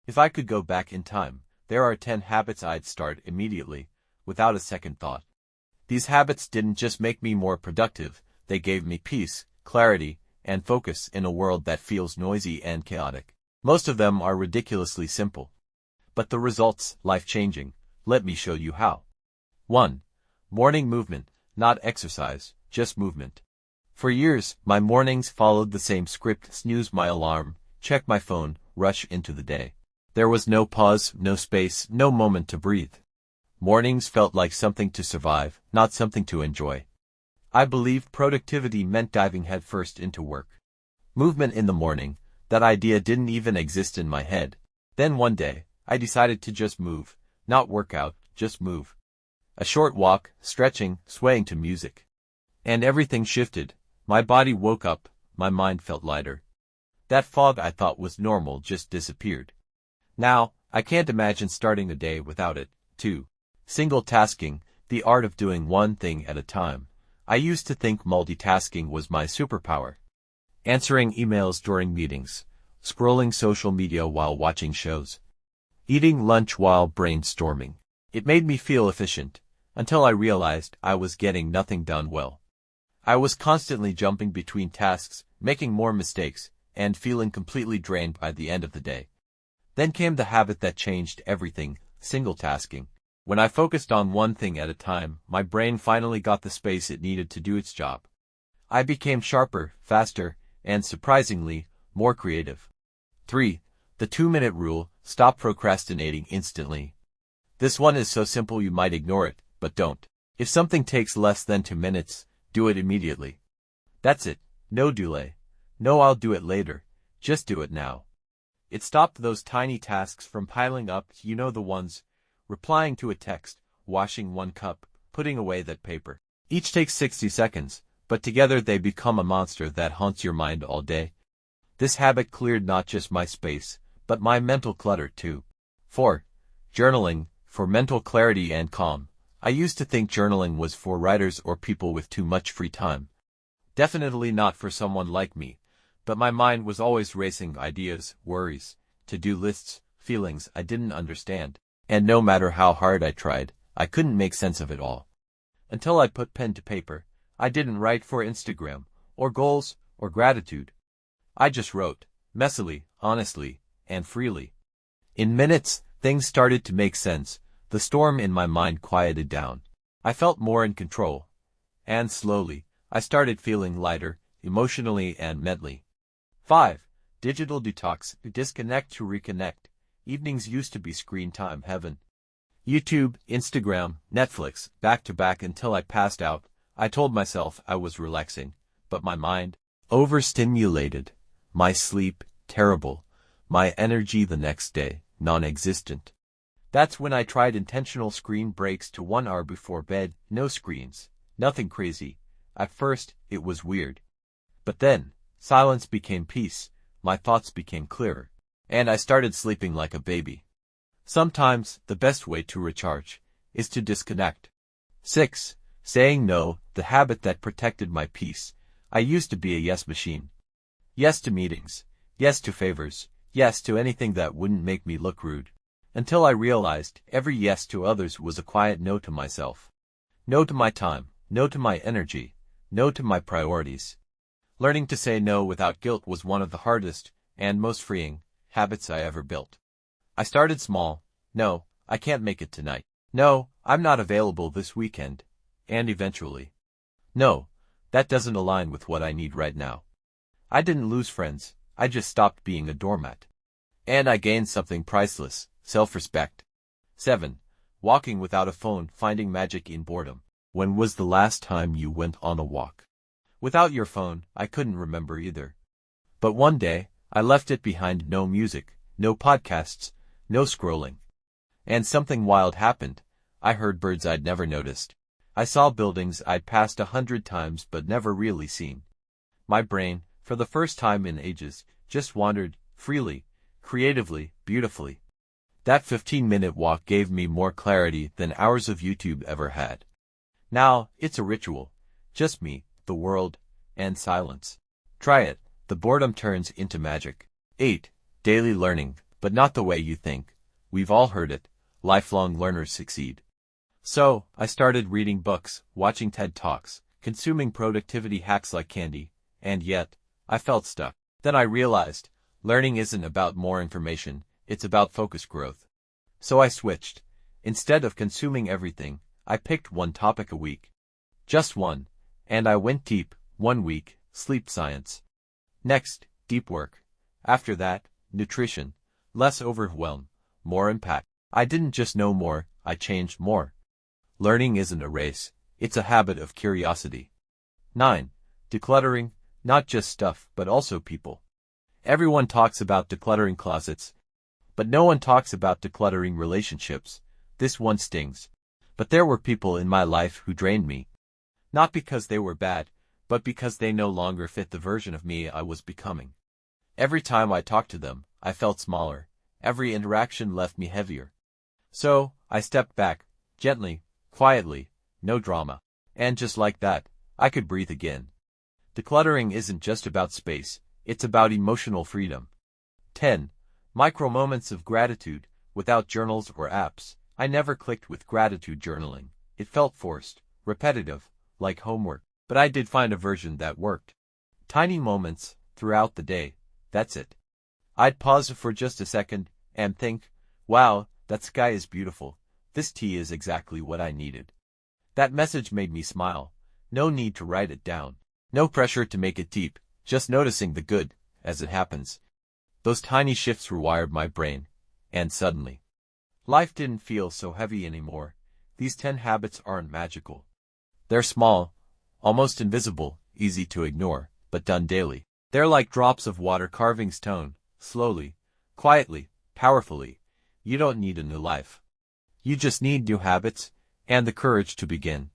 If I could go back in time, there are 10 habits I'd start immediately, without a second thought. These habits didn't just make me more productive, they gave me peace, clarity, and focus in a world that feels noisy and chaotic. Most of them are ridiculously simple. But the results, life-changing. Let me show you how. 1. Morning movement, not exercise, just movement. For years, my mornings followed the same script: snooze my alarm, check my phone, rush into the day. There was no pause, no space, no moment to breathe. Mornings felt like something to survive, not something to enjoy. I believed productivity meant diving headfirst into work. Movement in the morning, that idea didn't even exist in my head. Then one day, I decided to just move, not work out, just move. A short walk, stretching, swaying to music. And everything shifted. My body woke up, my mind felt lighter. That fog I thought was normal just disappeared. Now, I can't imagine starting a day without it. 2. Single tasking, the art of doing one thing at a time. I used to think multitasking was my superpower. Answering emails during meetings, scrolling social media while watching shows, eating lunch while brainstorming. It made me feel efficient, until I realized I was getting nothing done well. I was constantly jumping between tasks, making more mistakes, and feeling completely drained by the end of the day. Then came the habit that changed everything: single tasking. When I focused on one thing at a time, my brain finally got the space it needed to do its job. I became sharper, faster, and surprisingly, more creative. 3. The 2-minute rule, stop procrastinating instantly. This one is so simple you might ignore it, but don't. If something takes less than 2 minutes, do it immediately. That's it. No delay. No I'll do it later. Just do it now. It stopped those tiny tasks from piling up, you know, the ones: replying to a text, washing one cup, putting away that paper. Each takes 60 seconds, but together they become a monster that haunts your mind all day. This habit cleared not just my space, but my mental clutter too. 4. Journaling, for mental clarity and calm. I used to think journaling was for writers or people with too much free time. Definitely not for someone like me, but my mind was always racing: ideas, worries, to-do lists, feelings I didn't understand. And no matter how hard I tried, I couldn't make sense of it all. Until I put pen to paper, I didn't write for Instagram, or goals, or gratitude. I just wrote, messily, honestly, and freely. In minutes, things started to make sense. The storm in my mind quieted down. I felt more in control. And slowly, I started feeling lighter, emotionally and mentally. 5. Digital detox, disconnect to reconnect. Evenings used to be screen time heaven. YouTube, Instagram, Netflix, back to back until I passed out. I told myself I was relaxing, but my mind, overstimulated. My sleep, terrible. My energy the next day, non-existent. That's when I tried intentional screen breaks to 1 hour before bed, no screens, nothing crazy. At first, it was weird. But then, silence became peace, my thoughts became clearer, and I started sleeping like a baby. Sometimes, the best way to recharge is to disconnect. 6. Saying no, the habit that protected my peace. I used to be a yes machine. Yes to meetings, yes to favors, yes to anything that wouldn't make me look rude. Until I realized every yes to others was a quiet no to myself. No to my time, no to my energy, no to my priorities. Learning to say no without guilt was one of the hardest and most freeing habits I ever built. I started small. No, I can't make it tonight. No, I'm not available this weekend. And eventually, no, that doesn't align with what I need right now. I didn't lose friends, I just stopped being a doormat. And I gained something priceless: self-respect. 7. Walking without a phone, finding magic in boredom. When was the last time you went on a walk without your phone? I couldn't remember either. But one day, I left it behind. No music, no podcasts, no scrolling. And something wild happened. I heard birds I'd never noticed. I saw buildings I'd passed 100 times but never really seen. My brain, for the first time in ages, just wandered, freely, creatively, beautifully. That 15-minute walk gave me more clarity than hours of YouTube ever had. Now, it's a ritual. Just me, the world, and silence. Try it. The boredom turns into magic. 8. Daily learning, but not the way you think. We've all heard it. Lifelong learners succeed. So, I started reading books, watching TED Talks, consuming productivity hacks like candy, and yet, I felt stuck. Then I realized, learning isn't about more information, it's about focused growth. So I switched. Instead of consuming everything, I picked one topic a week. Just one. And I went deep. 1 week, sleep science. Next, deep work. After that, nutrition. Less overwhelm, more impact. I didn't just know more, I changed more. Learning isn't a race, it's a habit of curiosity. 9. Decluttering, not just stuff, but also people. Everyone talks about decluttering closets, but no one talks about decluttering relationships. This one stings. But there were people in my life who drained me. Not because they were bad, but because they no longer fit the version of me I was becoming. Every time I talked to them, I felt smaller. Every interaction left me heavier. So, I stepped back, gently, quietly, no drama. And just like that, I could breathe again. Decluttering isn't just about space, it's about emotional freedom. 10. Micro moments of gratitude, without journals or apps. I never clicked with gratitude journaling. It felt forced, repetitive, like homework. But I did find a version that worked. Tiny moments, throughout the day, that's it. I'd pause for just a second, and think, wow, that sky is beautiful. This tea is exactly what I needed. That message made me smile. No need to write it down. No pressure to make it deep, just noticing the good, as it happens. Those tiny shifts rewired my brain, and suddenly, life didn't feel so heavy anymore. These 10 habits aren't magical. They're small, almost invisible, easy to ignore, but done daily. They're like drops of water carving stone, slowly, quietly, powerfully. You don't need a new life. You just need new habits, and the courage to begin.